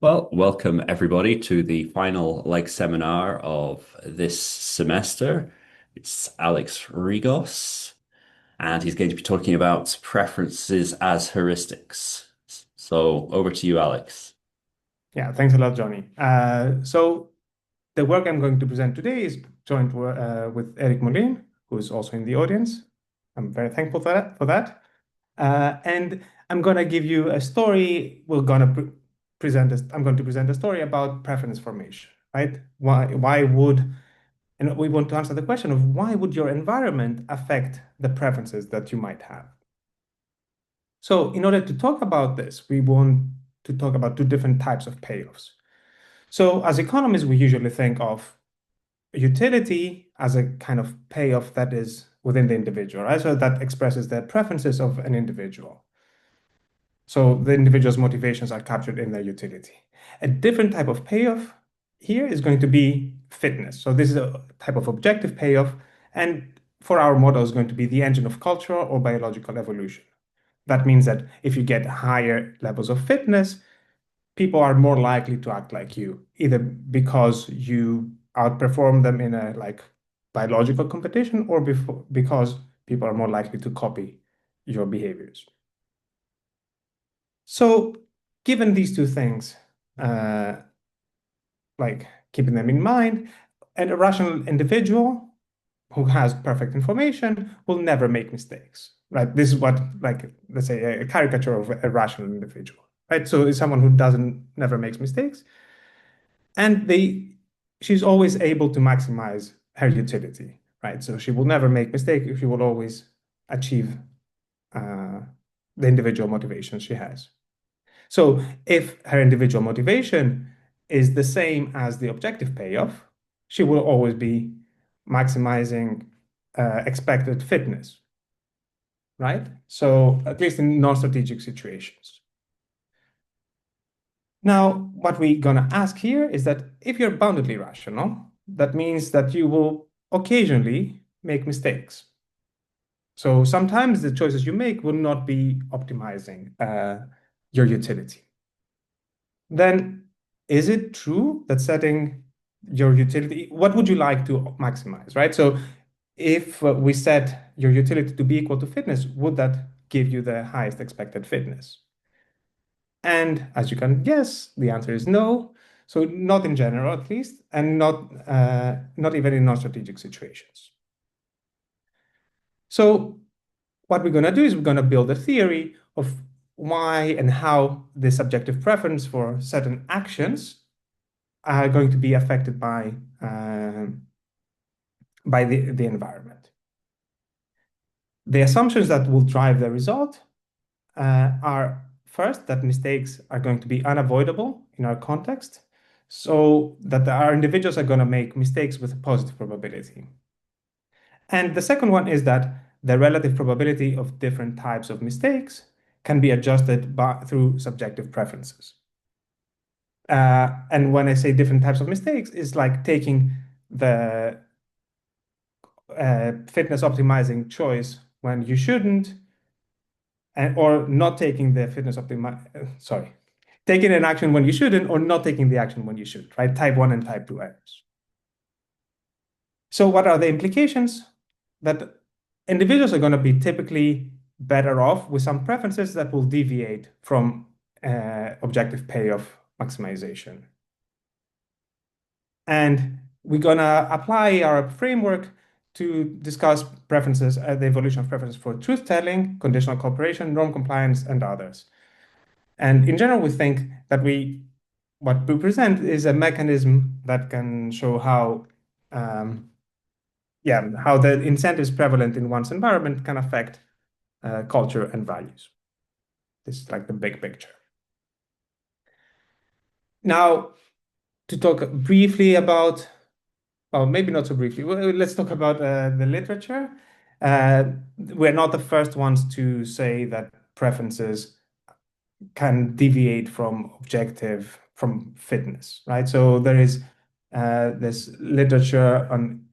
Well, welcome everybody to the final seminar of this semester. It's Alex Rigos, and he's going to be talking about preferences as heuristics. So over to you, Alex. Yeah, thanks a lot, Johnny. So the work I'm going to present today is joint with Eric Moline, who is also in the audience. I'm very thankful for that. And I'm going to give you a story. I'm going to present a story about preference formation, right? And we want to answer the question of why would your environment affect the preferences that you might have? So in order to talk about this, we want to talk about two different types of payoffs. So as economists, we usually think of utility as a kind of payoff that is within the individual, right? So that expresses the preferences of an individual. So the individual's motivations are captured in their utility. A different type of payoff here is going to be fitness. So this is a type of objective payoff, and for our model is going to be the engine of cultural or biological evolution. That means that if you get higher levels of fitness, people are more likely to act like you, either because you outperform them in a biological competition or because people are more likely to copy your behaviors. So, given these two things, uh, like keeping them in mind, an irrational individual who has perfect information will never make mistakes, right? This is what, let's say, a caricature of a rational individual, right? So it's someone who doesn't never makes mistakes, and she's always able to maximize her utility, right? So she will never make mistake. She will always achieve uh, the individual motivation she has. So if her individual motivation is the same as the objective payoff, she will always be maximizing expected fitness, right? So at least in non-strategic situations. Now, what we're going to ask here is that if you're boundedly rational, that means that you will occasionally make mistakes. So sometimes the choices you make will not be optimizing your utility. Then is it true that setting your utility, what would you like to maximize, right? So if we set your utility to be equal to fitness, would that give you the highest expected fitness? And as you can guess, the answer is no. So not in general, at least, and not even in non-strategic situations. So what we're going to do is we're going to build a theory of why and how the subjective preference for certain actions are going to be affected by the environment. The assumptions that will drive the result are first that mistakes are going to be unavoidable in our context, so that our individuals are going to make mistakes with a positive probability. And the second one is that the relative probability of different types of mistakes can be adjusted through subjective preferences. And when I say different types of mistakes, it's like taking the fitness optimizing choice when you shouldn't, or not taking the taking an action when you shouldn't, or not taking the action when you should, right? Type 1 and type 2 errors. So what are the implications? That individuals are going to be typically better off with some preferences that will deviate from objective payoff maximization. And we're going to apply our framework to discuss preferences, the evolution of preferences for truth-telling, conditional cooperation, norm compliance, and others. And in general, we think that what we present is a mechanism that can show how the incentives prevalent in one's environment can affect culture and values. This is like the big picture. Now, to talk briefly about, well, maybe not so briefly, let's talk about the literature. We're not the first ones to say that preferences can deviate from fitness, right? So there is this literature on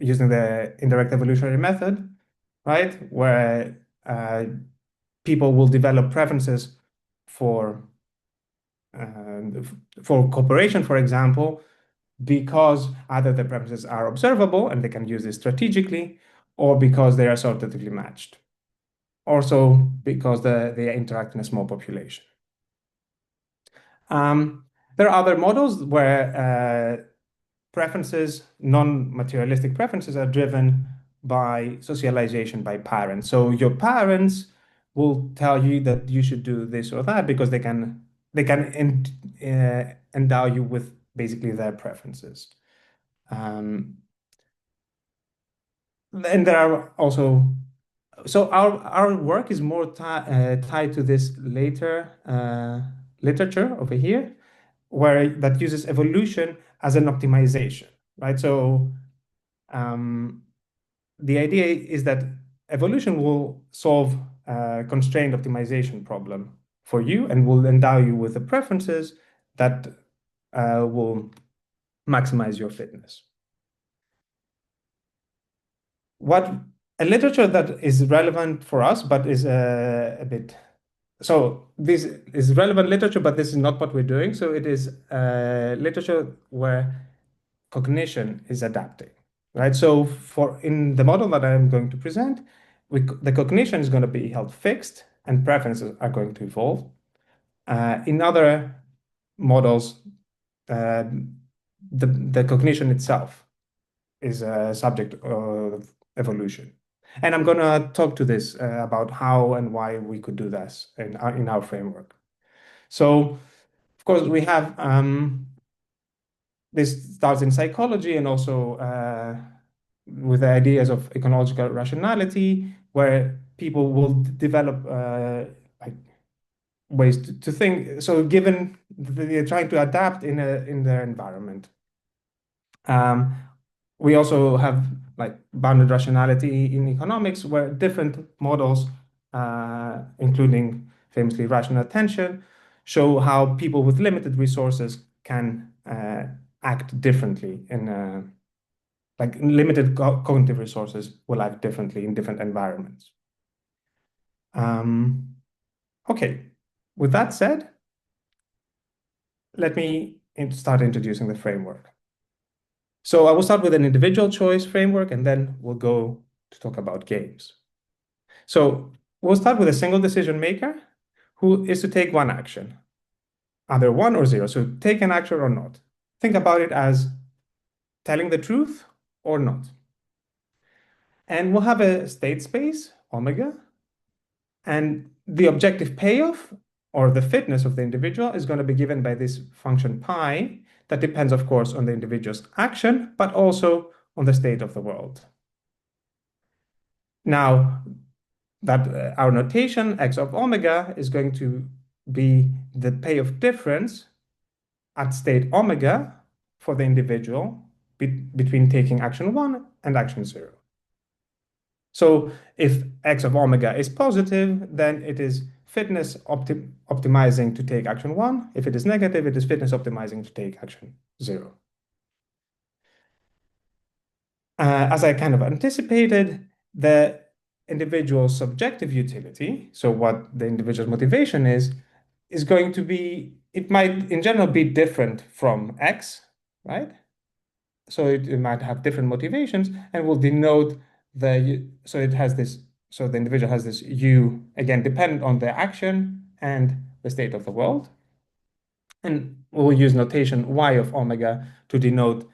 using the indirect evolutionary method, right? Where people will develop preferences for cooperation, for example, because either the preferences are observable and they can use this strategically, or because they are sortatively matched. Also, because they interact in a small population. There are other models where preferences, non-materialistic preferences, are driven by socialization by parents. So your parents will tell you that you should do this or that because they can endow you with basically their preferences. Um, and there are also so our work is more tied to this later literature over here, where that uses evolution as an optimization, right? So um, the idea is that evolution will solve a constrained optimization problem for you and will endow you with the preferences that will maximize your fitness. What a literature that is relevant for us, but is a bit so this is relevant literature, but this is not what we're doing. So it is literature where cognition is adapting, right? So for in the model that I'm going to present, the cognition is going to be held fixed and preferences are going to evolve. In other models, uh, the cognition itself is a subject of evolution. And I'm going to talk to this about how and why we could do this in our framework. So, of course, we have this starts in psychology and also with the ideas of ecological rationality, where people will develop like ways to think. So, given they're trying to adapt in their environment. Um, we also have like bounded rationality in economics, where different models, including famously rational attention, show how people with limited resources can act differently in like limited cognitive resources will act differently in different environments. Um, okay, with that said, let me start introducing the framework. So I will start with an individual choice framework, and then we'll go to talk about games. So we'll start with a single decision maker who is to take one action, either one or zero. So take an action or not. Think about it as telling the truth or not. And we'll have a state space, omega, and the objective payoff or the fitness of the individual is going to be given by this function pi that depends, of course, on the individual's action, but also on the state of the world. Now, that our notation x of omega is going to be the payoff difference at state omega for the individual between taking action 1 and action 0. So if x of omega is positive, then it is fitness optimizing to take action 1. If it is negative, it is fitness optimizing to take action 0. As I kind of anticipated, the individual's subjective utility, so what the individual's motivation is going to be, it might in general be different from X, right? So it might have different motivations and will denote so it has this, so the individual has this U, again, dependent on the action and the state of the world. And we'll use notation Y of omega to denote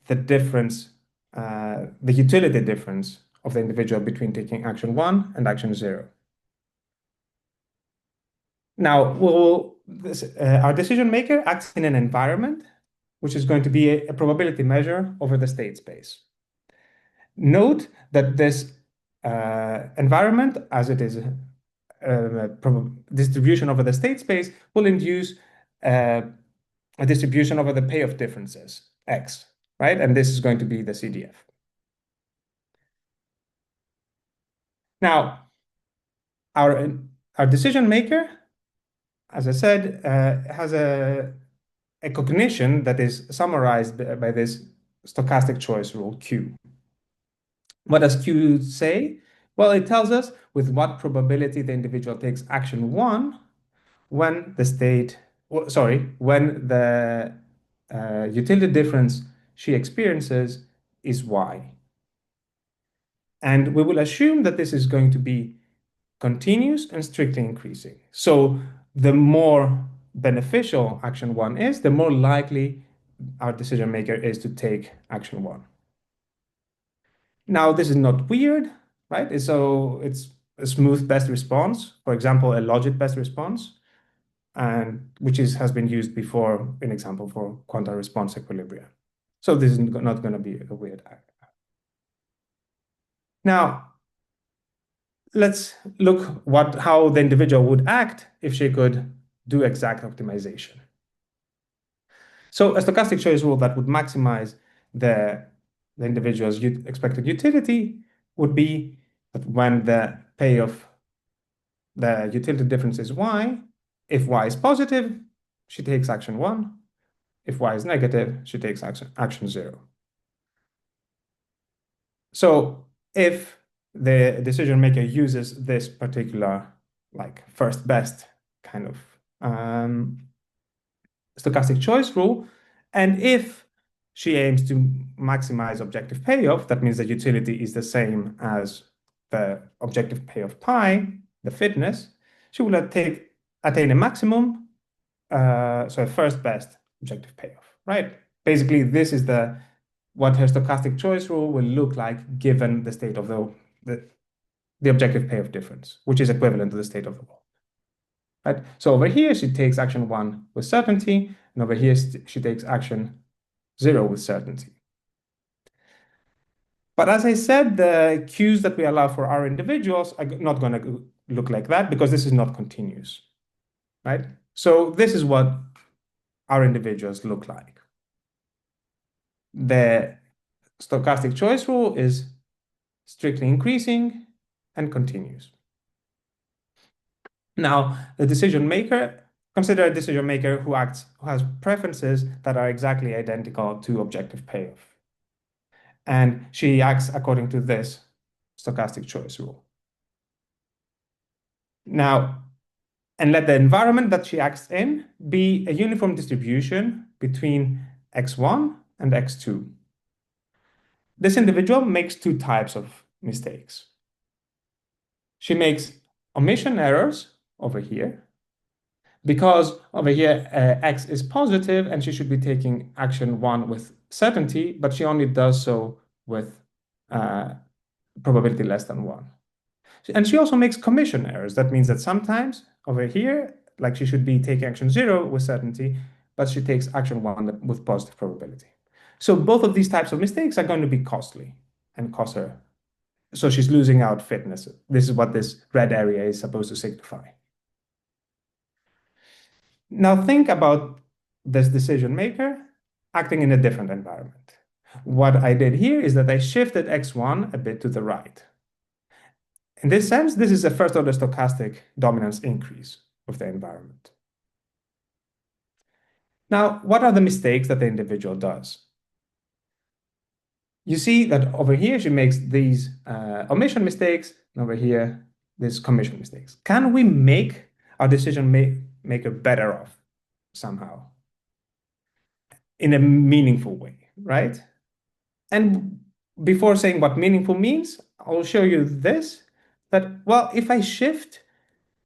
the difference, the utility difference of the individual between taking action 1 and action 0. Now, our decision maker acts in an environment, which is going to be a probability measure over the state space. Note that this environment, as it is a distribution over the state space, will induce a distribution over the payoff differences, X, right? And this is going to be the CDF. Now, our decision maker, as I said, has a cognition that is summarized by this stochastic choice rule Q. What does Q say? Well, it tells us with what probability the individual takes action 1 when the state, sorry, when the utility difference she experiences is y. And we will assume that this is going to be continuous and strictly increasing. So the more beneficial action one is, the more likely our decision maker is to take action one. Now, this is not weird, right? So it's a smooth best response, for example, a logit best response, and which has been used before, an example for quantum response equilibria. So this is not going to be a weird act. Now, let's look how the individual would act if she could do exact optimization. So a stochastic choice rule that would maximize the individual's expected utility would be that when the payoff, the utility difference is y, if y is positive, she takes action one. If y is negative, she takes action zero. So if the decision maker uses this particular like first best kind of stochastic choice rule, and if she aims to maximize objective payoff, that means the utility is the same as the objective payoff pi, the fitness, she will attain a maximum, so a first best objective payoff, right? Basically, this is what her stochastic choice rule will look like given the state of the objective payoff difference, which is equivalent to the state of the world. Right? So over here, she takes action one with certainty, and over here, she takes action zero with certainty. But as I said, the cues that we allow for our individuals are not going to look like that because this is not continuous, right? So this is what our individuals look like. The stochastic choice rule is strictly increasing and continuous. Now, the decision maker, consider a decision maker who has preferences that are exactly identical to objective payoff. And she acts according to this stochastic choice rule. Now, and let the environment that she acts in be a uniform distribution between x1 and x2. This individual makes two types of mistakes. She makes omission errors over here, because over here x is positive and she should be taking action one with certainty, but she only does so with probability less than one. And she also makes commission errors. That means that sometimes over here, like she should be taking action zero with certainty, but she takes action one with positive probability. So both of these types of mistakes are going to be costly and cost her. So she's losing out fitness. This is what this red area is supposed to signify. Now think about this decision maker acting in a different environment. What I did here is that I shifted x1 a bit to the right. In this sense, this is a first order stochastic dominance increase of the environment. Now, what are the mistakes that the individual does? You see that over here, she makes these omission mistakes, and over here, these commission mistakes. Can we make our decision maker better off somehow in a meaningful way, right? And before saying what meaningful means, I'll show you this, that, well, if I shift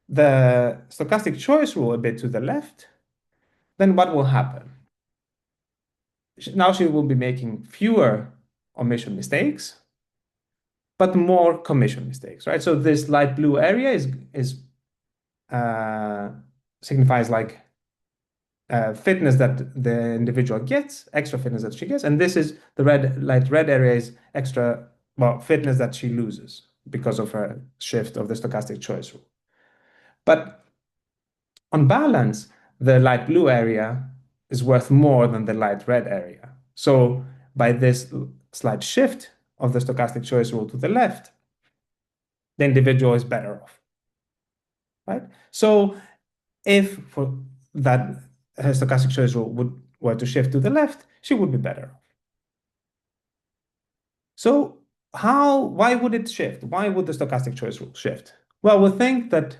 the stochastic choice rule a bit to the left, then what will happen? Now she will be making fewer omission mistakes, but more commission mistakes, right? So this light blue area signifies like fitness that the individual gets, extra fitness that she gets, and this is the light red area is extra, well, fitness that she loses because of her shift of the stochastic choice rule. But on balance, the light blue area is worth more than the light red area. So by this slight shift of the stochastic choice rule to the left, the individual is better off, right? So if for that her stochastic choice rule were to shift to the left, she would be better off. So why would it shift? Why would the stochastic choice rule shift? Well, we think that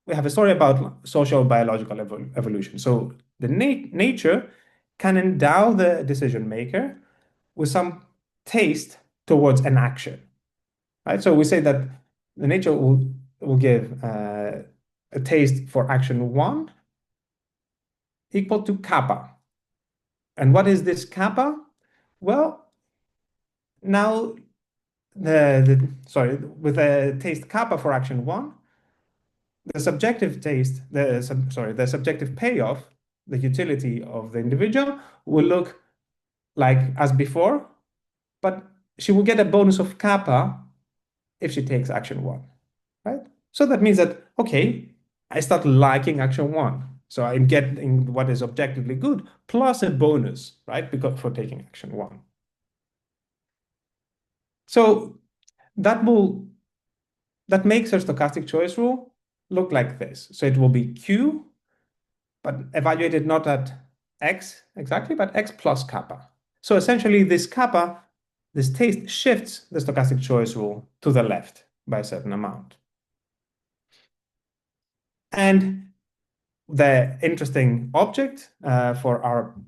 we have a story about social biological evolution. So the nature can endow the decision maker with some taste towards an action, right? So we say that the nature will give a taste for action one equal to kappa. And what is this kappa? Well, now with a taste kappa for action one, the subjective taste, the subjective payoff, the utility of the individual will look like as before, but she will get a bonus of kappa if she takes action one, right? So that means that, okay, I start liking action one. So I'm getting what is objectively good plus a bonus, right? Because for taking action one. So that will that makes our stochastic choice rule look like this. So it will be Q, but evaluated not at X exactly, but X plus kappa. So essentially this kappa, this taste shifts the stochastic choice rule to the left by a certain amount. And the interesting object uh, for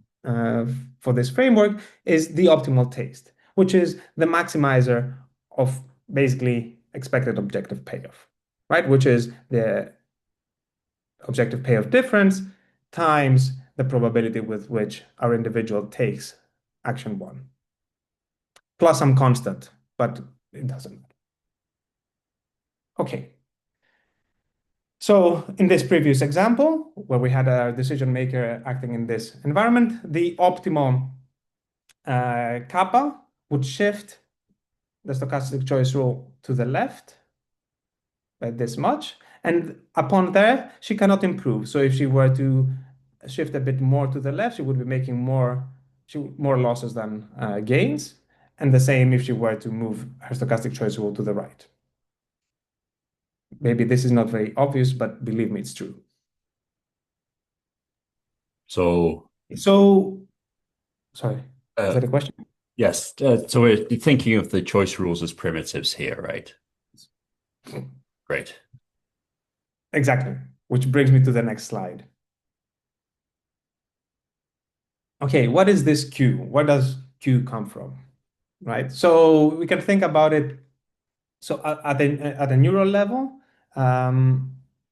this framework is the optimal taste, which is the maximizer of basically expected objective payoff, right? Which is the objective payoff difference times the probability with which our individual takes action one, plus some constant, but it doesn't matter. Okay. So in this previous example, where we had a decision maker acting in this environment, the optimal kappa would shift the stochastic choice rule to the left by this much. And upon there, she cannot improve. So if she were to shift a bit more to the left, she would be making more losses than gains. And the same if she were to move her stochastic choice rule to the right. Maybe this is not very obvious, but believe me, it's true. So, So, sorry, is uh, that a question? yes, so we're thinking of the choice rules as primitives here, right? Great. Exactly. Which brings me to the next slide. Okay, what is this Q? Where does Q come from? Right? So we can think about it. So at a neural level,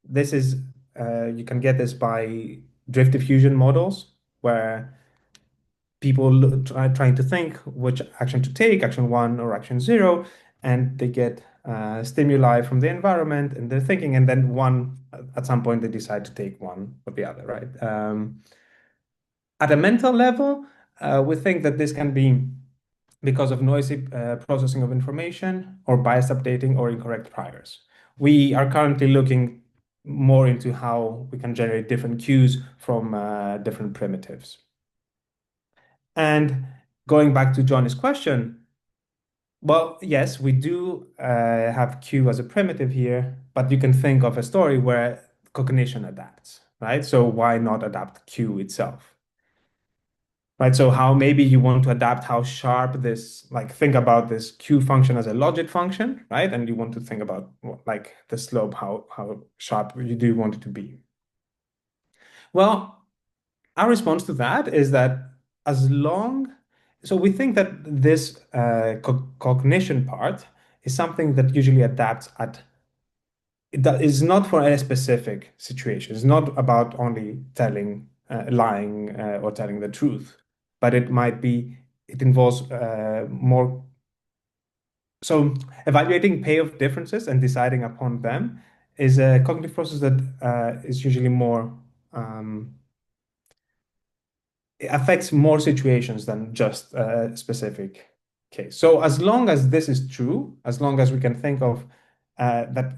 this is you can get this by drift diffusion models where people trying to think which action to take, action one or action zero, and they get stimuli from the environment and they're thinking, and then one at some point they decide to take one or the other, right? At a mental level, we think that this can be because of noisy processing of information or biased updating or incorrect priors. We are currently looking more into how we can generate different cues from different primitives. And going back to Johnny's question, well, yes, we do have Q as a primitive here, but you can think of a story where cognition adapts, right? So why not adapt Q itself? Right, so how maybe you want to adapt how sharp this, like think about this Q function as a logit function, right? And you want to think about like the slope, how sharp you do want it to be. Well, our response to that is that as long, so we think that this cognition part is something that usually adapts at, that is not for a specific situation. It's not about only telling, lying or telling the truth, but it might be, it involves more. So evaluating payoff differences and deciding upon them is a cognitive process that is usually more it affects more situations than just a specific case. So as long as this is true, as long as we can think of that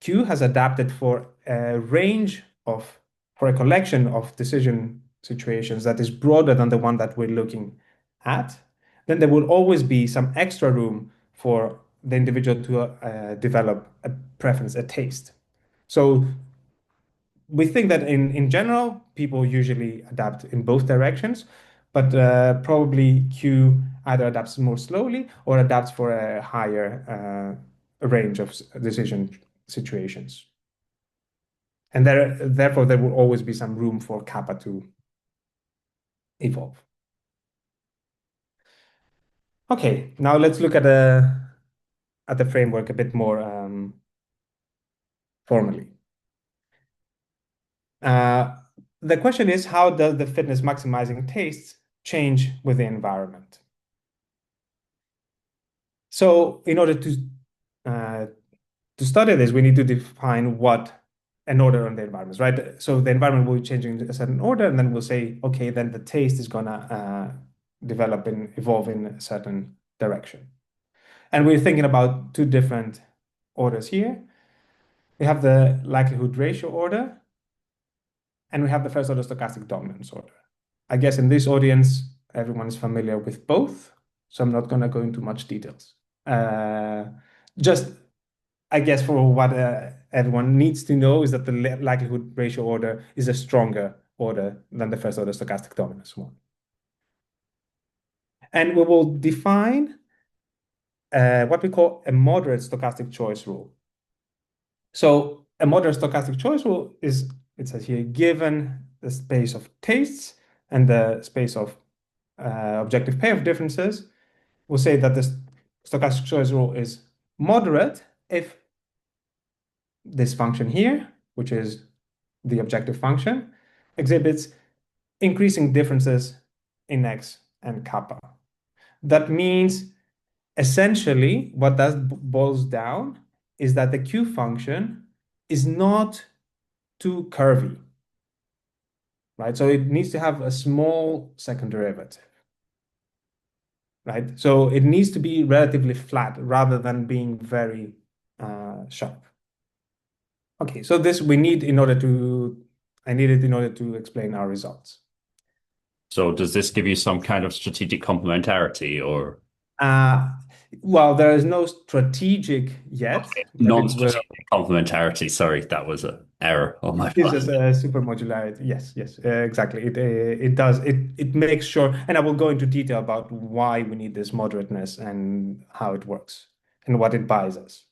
Q has adapted for a range of, for a collection of decision situations that is broader than the one that we're looking at, then there will always be some extra room for the individual to develop a preference, a taste. So we think that in general, people usually adapt in both directions, but probably Q either adapts more slowly or adapts for a higher range of decision situations. And therefore, there will always be some room for kappa to evolve. Okay, now let's look at the framework a bit more formally. Uh, the question is, how does the fitness maximizing tastes change with the environment? So in order uh, to study this, we need to define what an order on the environment is, right? So the environment will be changing in a certain order, and then we'll say, okay, then the taste is gonna develop and evolve in a certain direction. And we're thinking about two different orders here. We have the likelihood ratio order, and we have the first order stochastic dominance order. I guess in this audience, everyone is familiar with both, so I'm not going to go into much details. Just, I guess, for what everyone needs to know is that the likelihood ratio order is a stronger order than the first order stochastic dominance one. And we will define what we call a moderate stochastic choice rule. So a moderate stochastic choice rule is, it says here, given the space of tastes and the space of objective payoff differences, we'll say that the stochastic choice rule is moderate if this function here, which is the objective function, exhibits increasing differences in x and kappa. That means essentially what that boils down is that the Q function is not too curvy, right? So it needs to have a small second derivative, right? So it needs to be relatively flat rather than being very sharp. Okay, so this we need in order to, I need it in order to explain our results. So does this give you some kind of strategic complementarity or Uh, well, there is no strategic yet, but it will. non-strategic complementarity? Sorry, that was an error on my It gives part. us a supermodularity. Yes, yes, exactly. It does. It makes sure, and I will go into detail about why we need this moderateness and how it works and what it buys us.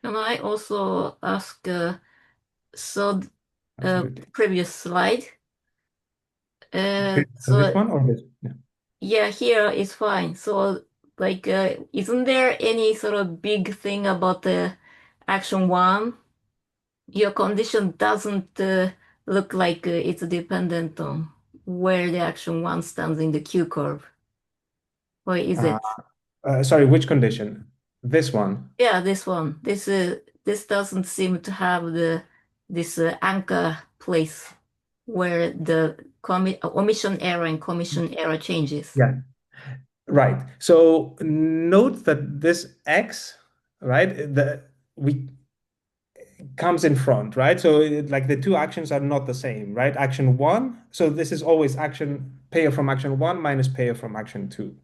Can I also ask, so Absolutely. previous slide, And this so one or this? Yeah. yeah, here is fine. So like, isn't there any sort of big thing about the action one? Your condition doesn't look like it's dependent on where the action one stands in the Q curve, or is Uh, it? sorry, which condition? This one. Yeah, this one. This doesn't seem to have the this anchor place where the omission error and commission error changes. Yeah. Right. So note that this X, right, the we comes in front, right? So like the two actions are not the same, right? Action one. So this is always action payoff from action one minus payoff from action two,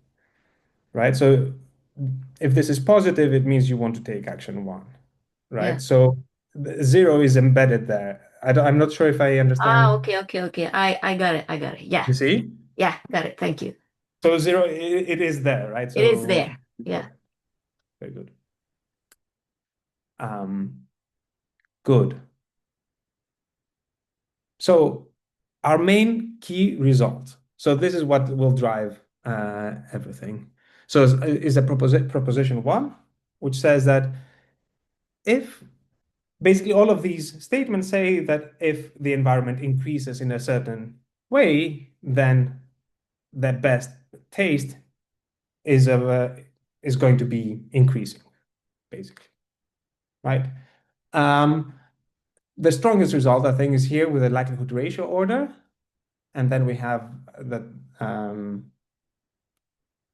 right? So if this is positive, it means you want to take action one, Yeah. right? So zero is embedded there. I'm not sure if I Ah, understand. okay, okay, okay. I got it. I got it. Yeah. You see? Yeah, got it. Thank you. So zero, it is there, right? It is So there. Yeah. very good. Um, good. So our main key result. So this is what will drive everything. So is a proposition one, which says that if basically all of these statements say that if the environment increases in a certain way, then the best taste is going to be increasing, basically, right? Um, the strongest result, I think, is here with the likelihood ratio order. And then we have that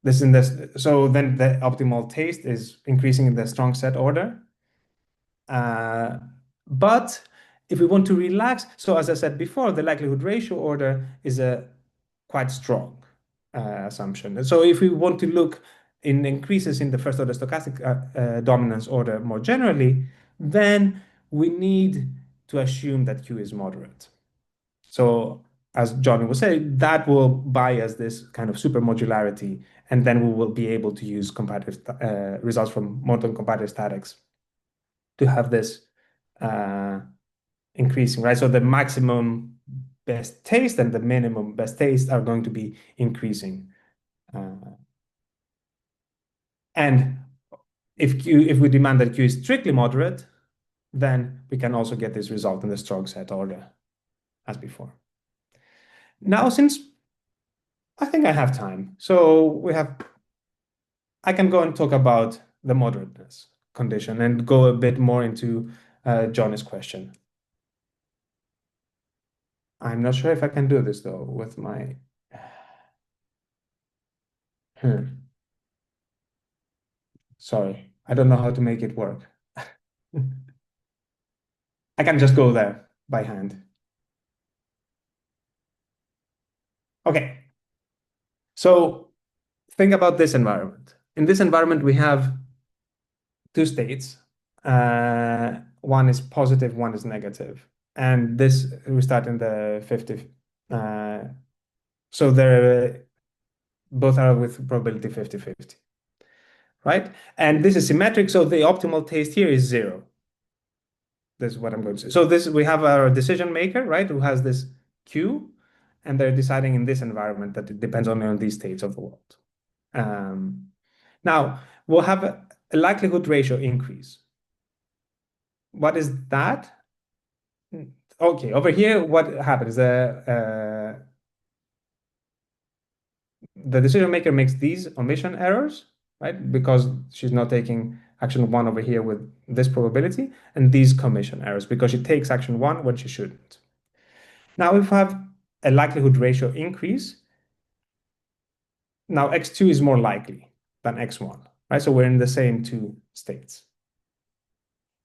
this in this. So then the optimal taste is increasing in the strong set order. But if we want to relax, so as I said before, the likelihood ratio order is a quite strong assumption. And so if we want to look in increases in the first order stochastic dominance order more generally, then we need to assume that Q is moderate. So as Johnny was saying, that will buy us this kind of supermodularity, and then we will be able to use comparative results from modern comparative statics to have this uh, increasing, right? So the maximum best taste and the minimum best taste are going to be increasing. And if we demand that Q is strictly moderate, then we can also get this result in the strong set order as before. Now, since I think I have time, so I can go and talk about the moderateness condition and go a bit more into Johnny's question. I'm not sure if I can do this though with my. Sorry, I don't know how to make it work. I can just go there by hand. Okay, so think about this environment. In this environment, we have two states. One is positive, one is negative. And this, we start in the 50. So they're both are with probability 50-50, right? And this is symmetric, so the optimal taste here is 0. This is what I'm going to say. So this, we have our decision maker, right, who has this Q, and they're deciding in this environment that it depends only on these states of the world. Now, we'll have a likelihood ratio increase. What is that? Okay, over here, what happens? The decision maker makes these omission errors, right? Because she's not taking action 1 over here with this probability, and these commission errors because she takes action 1 when she shouldn't. Now, if we have a likelihood ratio increase, now x2 is more likely than x1, right? So we're in the same two states.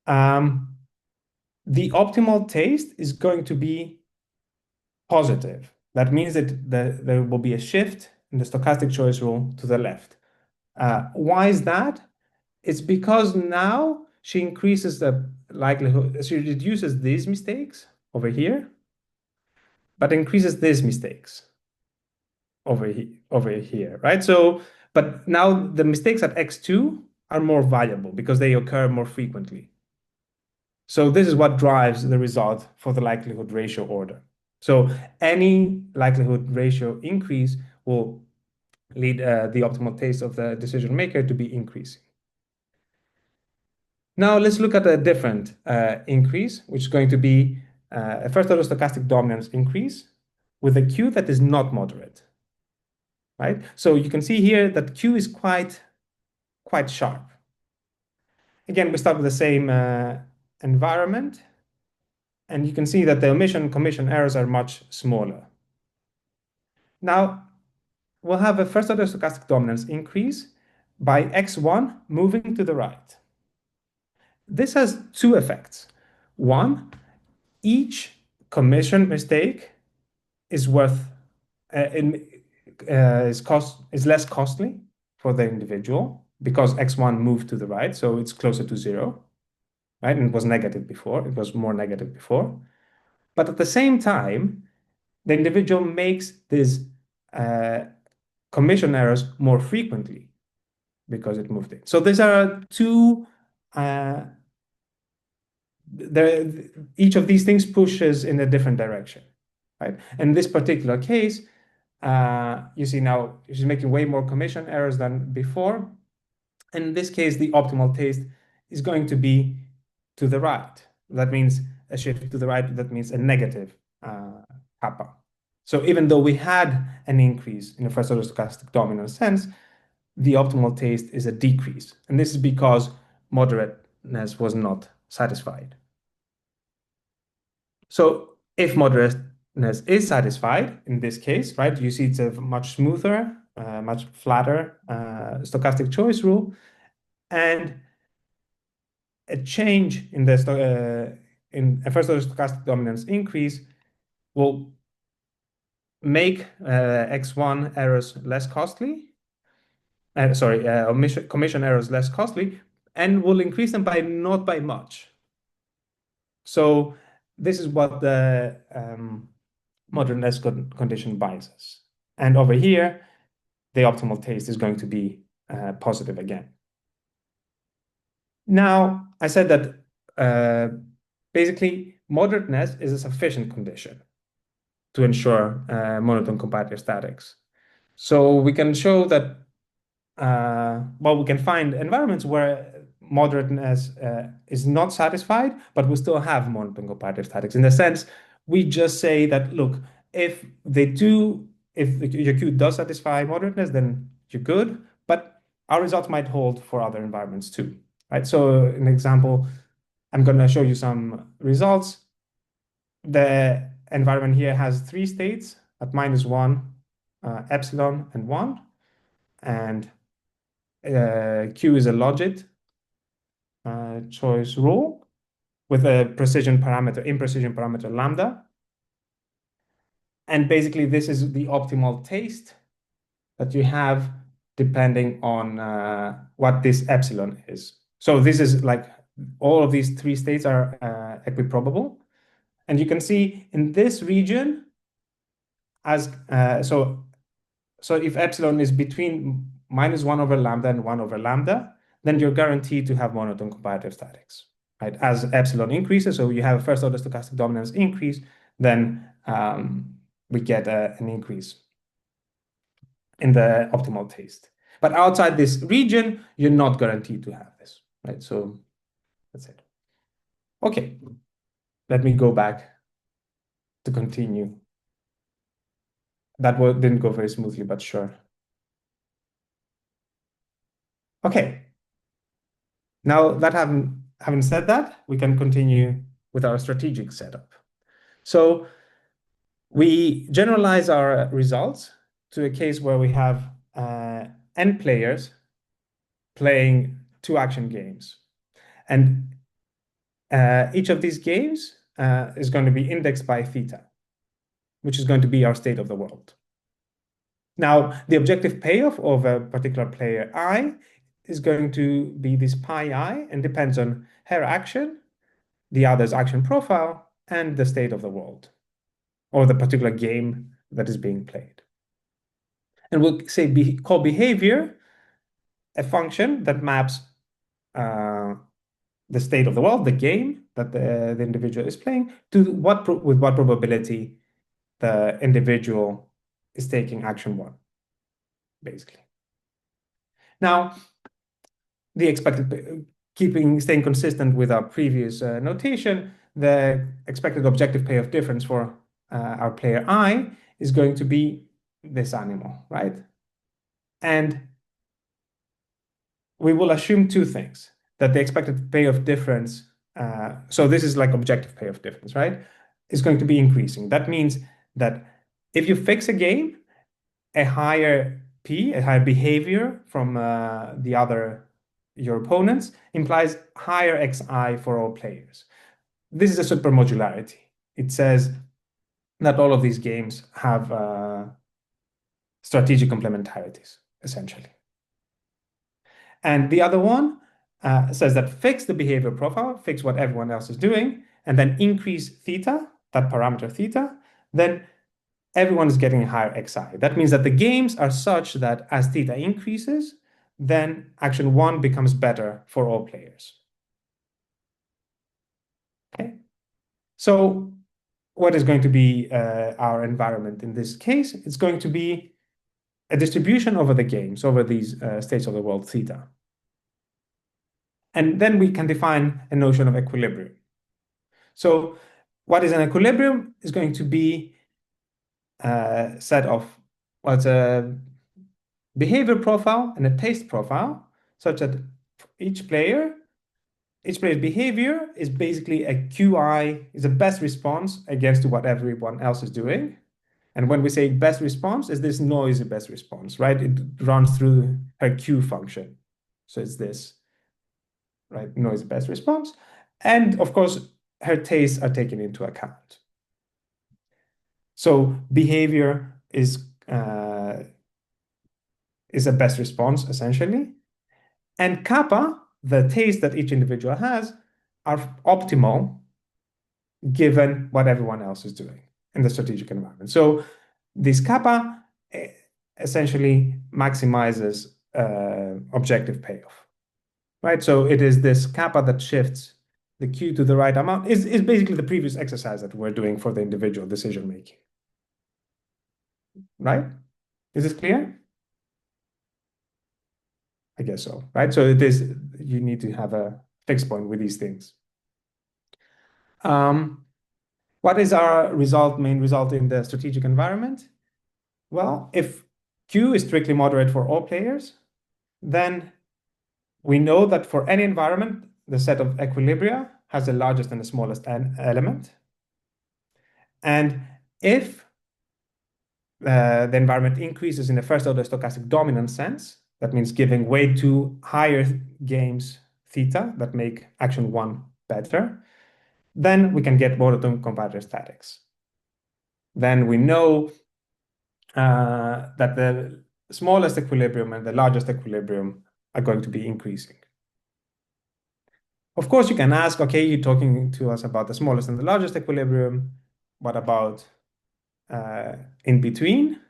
The optimal taste is going to be positive. That means that there will be a shift in the stochastic choice rule to the left. Why is that? It's because now she increases the likelihood, she reduces these mistakes over here, but increases these mistakes over here, right? So, but now the mistakes at x2 are more valuable because they occur more frequently. So this is what drives the result for the likelihood ratio order. So any likelihood ratio increase will lead the optimal taste of the decision maker to be increasing. Now let's look at a different increase, which is going to be a first order stochastic dominance increase with a Q that is not moderate, right? So you can see here that Q is quite sharp. Again, we start with the same environment, and you can see that the omission and commission errors are much smaller. Now, we'll have a first order stochastic dominance increase by x1 moving to the right. This has two effects. One, each commission mistake is worth is less costly for the individual because x1 moved to the right, so it's closer to 0, right? And it was negative before, it was more negative before. But at the same time, the individual makes these commission errors more frequently because it moved in. So these are two each of these things pushes in a different direction, right? In this particular case, you see now she's making way more commission errors than before. In this case, the optimal taste is going to be to the right. That means a shift to the right. That means a negative kappa. So even though we had an increase in the first order stochastic dominance sense, the optimal taste is a decrease. And this is because moderateness was not satisfied. So if moderateness is satisfied in this case, right, you see it's a much smoother, much flatter stochastic choice rule, and a change in the in a first order stochastic dominance increase will make x1 errors less costly. Commission errors less costly, and will increase them by not by much. So this is what the moderateness condition binds us. And over here, the optimal taste is going to be positive again. Now, I said that basically moderateness is a sufficient condition to ensure monotone comparative statics. So we can show that, well, we can find environments where moderateness is not satisfied, but we still have monotone comparative statics. In the sense, we just say that, look, if your Q does satisfy moderateness, then you're good, but our results might hold for other environments too, right? So an example, I'm going to show you some results. The environment here has 3 states at -1, epsilon, and 1. And Q is a logit choice rule with a imprecision parameter lambda. And basically, this is the optimal taste that you have depending on what this epsilon is. So this is like all of these 3 states are equiprobable. And you can see in this region, so if epsilon is between -1 over lambda and 1 over lambda, then you're guaranteed to have monotone comparative statics, right? As epsilon increases, so you have first order stochastic dominance increase, then we get an increase in the optimal taste. But outside this region, you're not guaranteed to have this, right? So that's it. Okay, let me go back to continue. That didn't go very smoothly, but sure. Okay. Now that having said that, we can continue with our strategic setup. So we generalize our results to a case where we have n players playing 2 action games. And each of these games is going to be indexed by theta, which is going to be our state of the world. Now, the objective payoff of a particular player I is going to be this pi I and depends on her action, the other's action profile, and the state of the world, or the particular game that is being played. And we'll say call behavior a function that maps the state of the world, the game that the individual is playing, to with what probability the individual is taking action 1, basically. Now, the expected, staying consistent with our previous notation, the expected objective payoff difference for our player I is going to be this animal, right? And we will assume 2 things, that the expected payoff difference, so this is like objective payoff difference, right, is going to be increasing. That means that if you fix a game, a higher P, a higher behavior from your opponents implies higher xi for all players. This is a supermodularity. It says that all of these games have strategic complementarities, essentially. And the other one says that fix the behavior profile, fix what everyone else is doing, and then increase theta, that parameter theta, then everyone is getting a higher xi. That means that the games are such that as theta increases, then action 1 becomes better for all players. Okay. So what is going to be our environment in this case? It's going to be a distribution over the games, over these states of the world theta. And then we can define a notion of equilibrium. So what is an equilibrium is going to be a set of what's a behavior profile and a taste profile, such that each player's behavior is basically a QI, is a best response against what everyone else is doing. And when we say best response, is this noisy best response, right? It runs through her Q function. So it's this, right? Noisy best response. And of course, her tastes are taken into account. So behavior is a best response, essentially. And kappa, the taste that each individual has, are optimal given what everyone else is doing in the strategic environment. So this kappa essentially maximizes objective payoff, right? So it is this kappa that shifts the Q to the right amount is basically the previous exercise that we're doing for the individual decision making. Right? Is this clear? I guess so, right? So it is, you need to have a fixed point with these things. What is our main result in the strategic environment? Well, if Q is strictly moderate for all players, then we know that for any environment, the set of equilibria has the largest and the smallest element. And if the environment increases in the first order stochastic dominant sense, that means giving way to higher games theta that make action one better, then we can get monotone comparator statics. Then we know that the smallest equilibrium and the largest equilibrium are going to be increasing. Of course, you can ask, okay, you're talking to us about the smallest and the largest equilibrium. What about in between?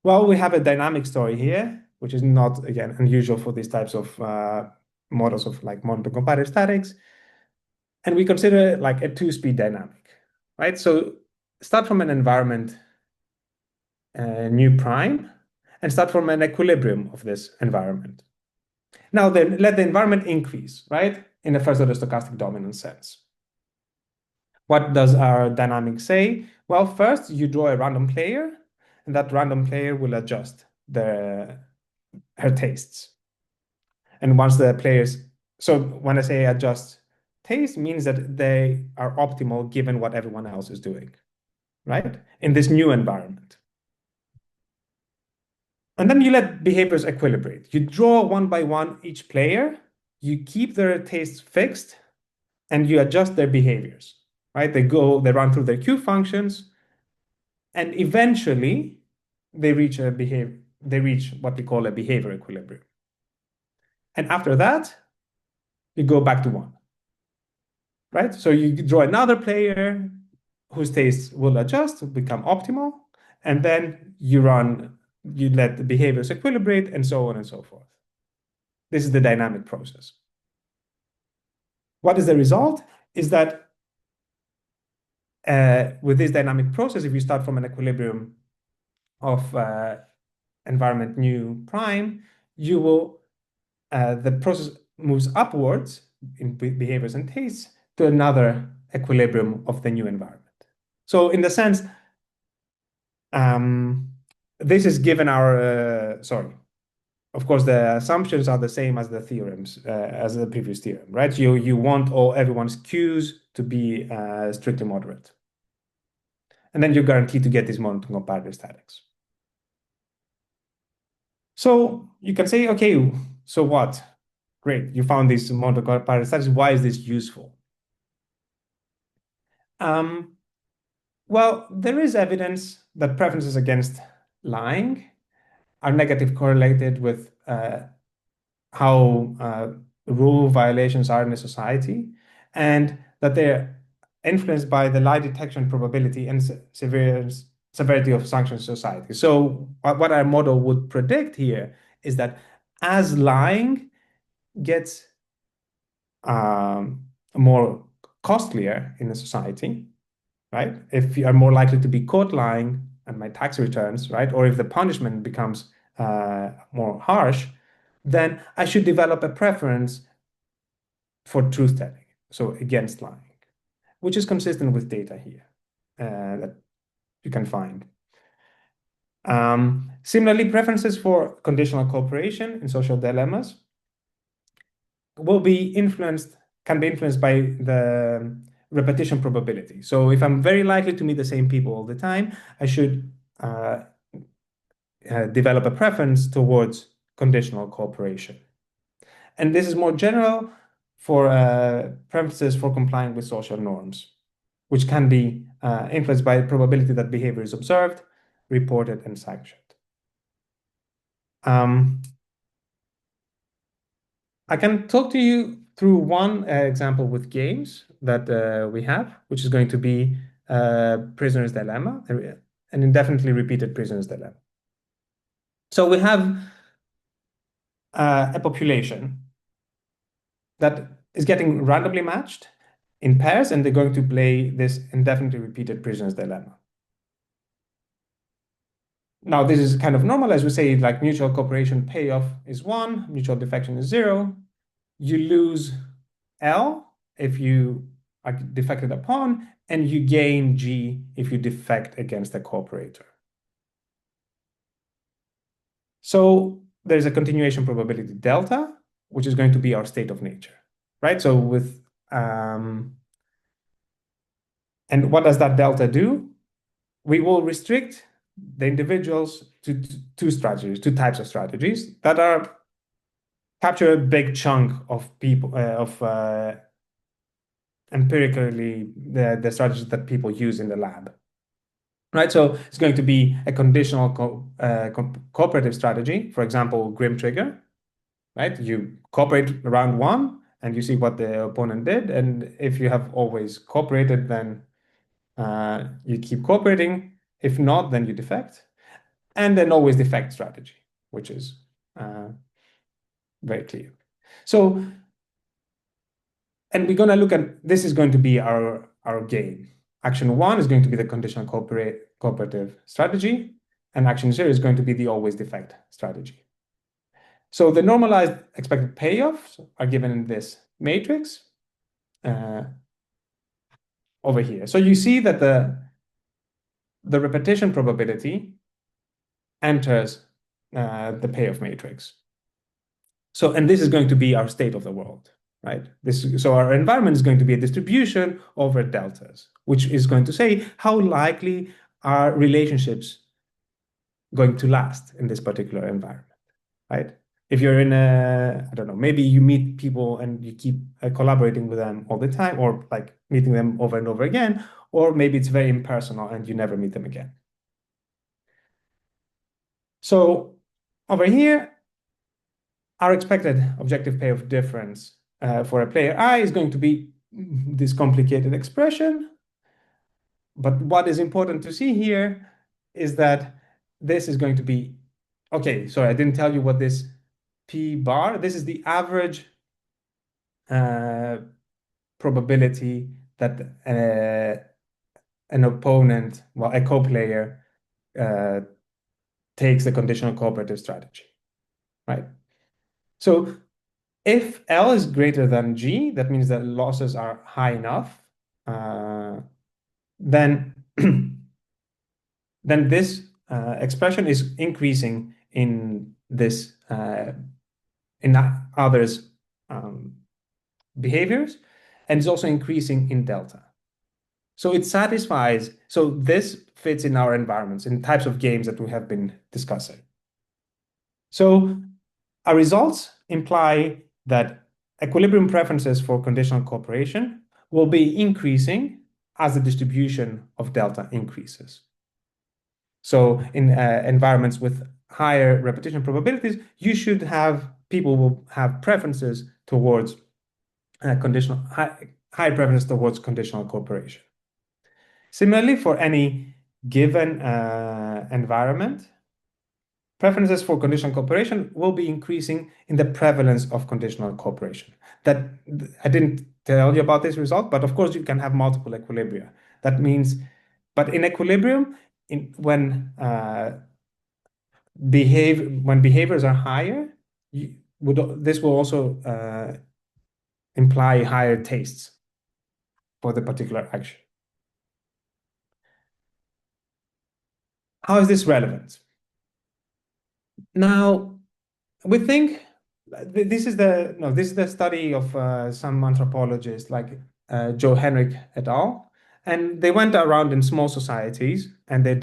Well, we have a dynamic story here, which is not, again, unusual for these types of models of like monotone comparator statics. And we consider like a two-speed dynamic, right? So start from an environment nu prime and start from an equilibrium of this environment. Now then, let the environment increase, right? In the first order stochastic dominant sense. What does our dynamic say? Well, first you draw a random player, and that random player will adjust her tastes. And once the players, so when I say adjust taste, means that they are optimal given what everyone else is doing, right? In this new environment. And then you let behaviors equilibrate. You draw one by one each player, you keep their tastes fixed, and you adjust their behaviors, right? They run through their Q functions, and eventually they reach what we call a behavior equilibrium. And after that, you go back to one, right? So you draw another player whose tastes will adjust to become optimal, and then you let the behaviors equilibrate, and so on and so forth. This is the dynamic process. What is the result? Is that with this dynamic process, if you start from an equilibrium of environment nu prime, the process moves upwards in behaviors and tastes to another equilibrium of the new environment. So in the sense, this is given of course, the assumptions are the same as the theorems, as the previous theorem, right? You want everyone's Qs to be strictly moderate. And then you're guaranteed to get these monotone comparator statics. So you can say, okay, so what? Great, you found these monotone comparator statics. Why is this useful? Well, there is evidence that preferences against lying are negative correlated with how rule violations are in a society, and that they're influenced by the lie detection probability and severity of sanctions in society. So what our model would predict here is that as lying gets more costlier in a society, right? If you are more likely to be caught lying on my tax returns, right? Or if the punishment becomes more harsh, then I should develop a preference for truth telling, so against lying, which is consistent with data here that you can find. Similarly, preferences for conditional cooperation in social dilemmas can be influenced by the repetition probability. So if I'm very likely to meet the same people all the time, I should develop a preference towards conditional cooperation. And this is more general for preferences for complying with social norms, which can be influenced by the probability that behavior is observed, reported, and sanctioned. I can talk to you through one example with games that we have, which is going to be prisoner's dilemma, an indefinitely repeated prisoner's dilemma. So we have a population that is getting randomly matched in pairs, and they're going to play this indefinitely repeated prisoner's dilemma. Now, this is kind of normal, as we say, like mutual cooperation payoff is 1, mutual defection is 0. You lose L if you are defected upon, and you gain G if you defect against the cooperator. So there's a continuation probability delta, which is going to be our state of nature, right? So with and what does that delta do? We will restrict the individuals to two strategies, two types of strategies that are capture a big chunk of people empirically the strategies that people use in the lab, right? So it's going to be a conditional cooperative strategy, for example, Grim trigger, right? You cooperate round 1 and you see what the opponent did, and if you have always cooperated, then you keep cooperating. If not, then you defect. And then always defect strategy, which is very clear. So, and we're going to look at, this is going to be our game. Action 1 is going to be the conditional cooperative strategy, and action 0 is going to be the always defect strategy. So the normalized expected payoffs are given in this matrix over here. So you see that the repetition probability enters the payoff matrix. So, and this is going to be our state of the world, right? So our environment is going to be a distribution over deltas, which is going to say how likely are relationships going to last in this particular environment, right? If you're in I don't know, maybe you meet people and you keep collaborating with them all the time, or like meeting them over and over again, or maybe it's very impersonal and you never meet them again. So over here, our expected objective payoff difference for a player I is going to be this complicated expression. But what is important to see here is that this is going to be, okay, sorry, I didn't tell you what this P bar, this is the average probability that an opponent, well, a co-player takes the conditional cooperative strategy, right? So if L is greater than G, that means that losses are high enough, then then this expression is increasing in this in others behaviors, and is also increasing in delta. So it satisfies, so this fits in our environments, in types of games that we have been discussing. So our results imply that equilibrium preferences for conditional cooperation will be increasing as the distribution of delta increases. So in environments with higher repetition probabilities, you should have, people will have preferences towards high preference towards conditional cooperation. Similarly, for any given environment, preferences for conditional cooperation will be increasing in the prevalence of conditional cooperation. That I didn't tell you about this result, but of course you can have multiple equilibria. That means, but in equilibrium, when behaviors are higher, this will also imply higher tastes for the particular action. How is this relevant? Now, we think this is the study of some anthropologists like Joe Henrik et al. And they went around in small societies and they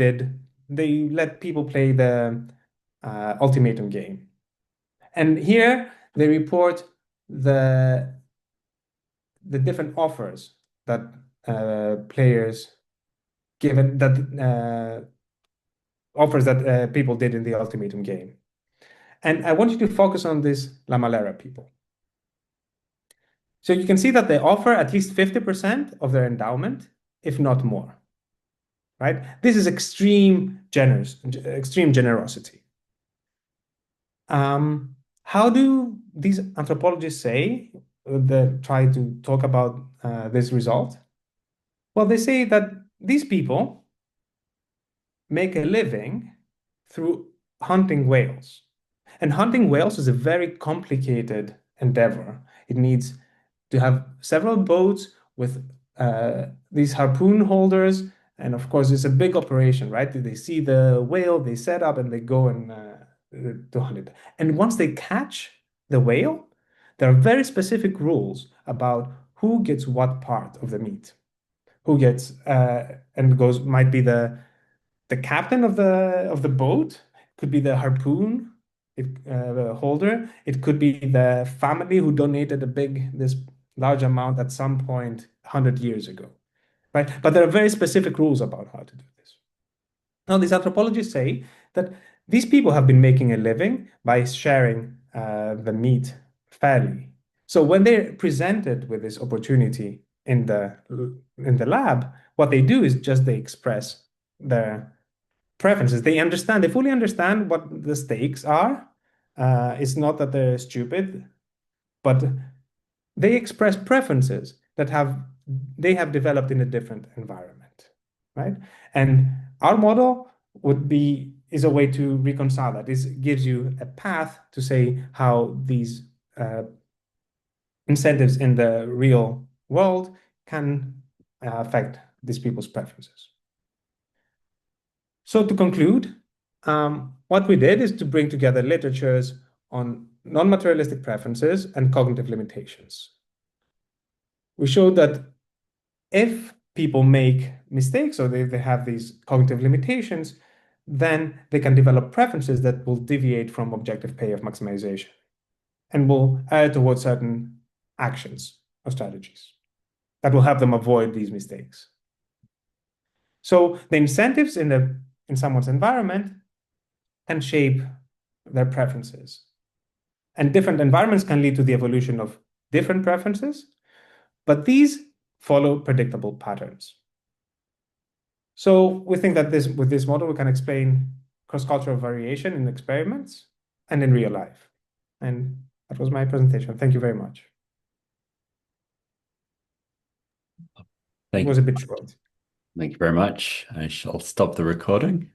let people play the ultimatum game. And here they report the different offers that players given that offers that people did in the ultimatum game. And I want you to focus on this Lamalera people. So you can see that they offer at least 50% of their endowment, if not more, right? This is extreme generosity. How do these anthropologists say try to talk about this result? Well, they say that these people make a living through hunting whales. And hunting whales is a very complicated endeavor. It needs to have several boats with these harpoon holders. And of course, it's a big operation, right? They see the whale, they set up, and they go and to hunt it. And once they catch the whale, there are very specific rules about who gets what part of the meat, who gets and goes might be the captain of the boat, could be the harpoon the holder, it could be the family who donated this large amount at some point 100 years ago, right? But there are very specific rules about how to do this. Now, these anthropologists say that these people have been making a living by sharing the meat fairly. So when they're presented with this opportunity in the lab, what they do is just they express their preferences. They fully understand what the stakes are. It's not that they're stupid, but they express preferences that they have developed in a different environment, right? And our model is a way to reconcile that. This gives you a path to say how these incentives in the real world can affect these people's preferences. So to conclude, what we did is to bring together literatures on non-materialistic preferences and cognitive limitations. We showed that if people make mistakes or they have these cognitive limitations, then they can develop preferences that will deviate from objective payoff maximization and will err towards certain actions or strategies that will help them avoid these mistakes. So the incentives in someone's environment can shape their preferences. And different environments can lead to the evolution of different preferences, but these follow predictable patterns. So we think that with this model, we can explain cross-cultural variation in experiments and in real life. And that was my presentation. Thank you very much. It Thank was you. a bit short. Thank you very much. I shall stop the recording.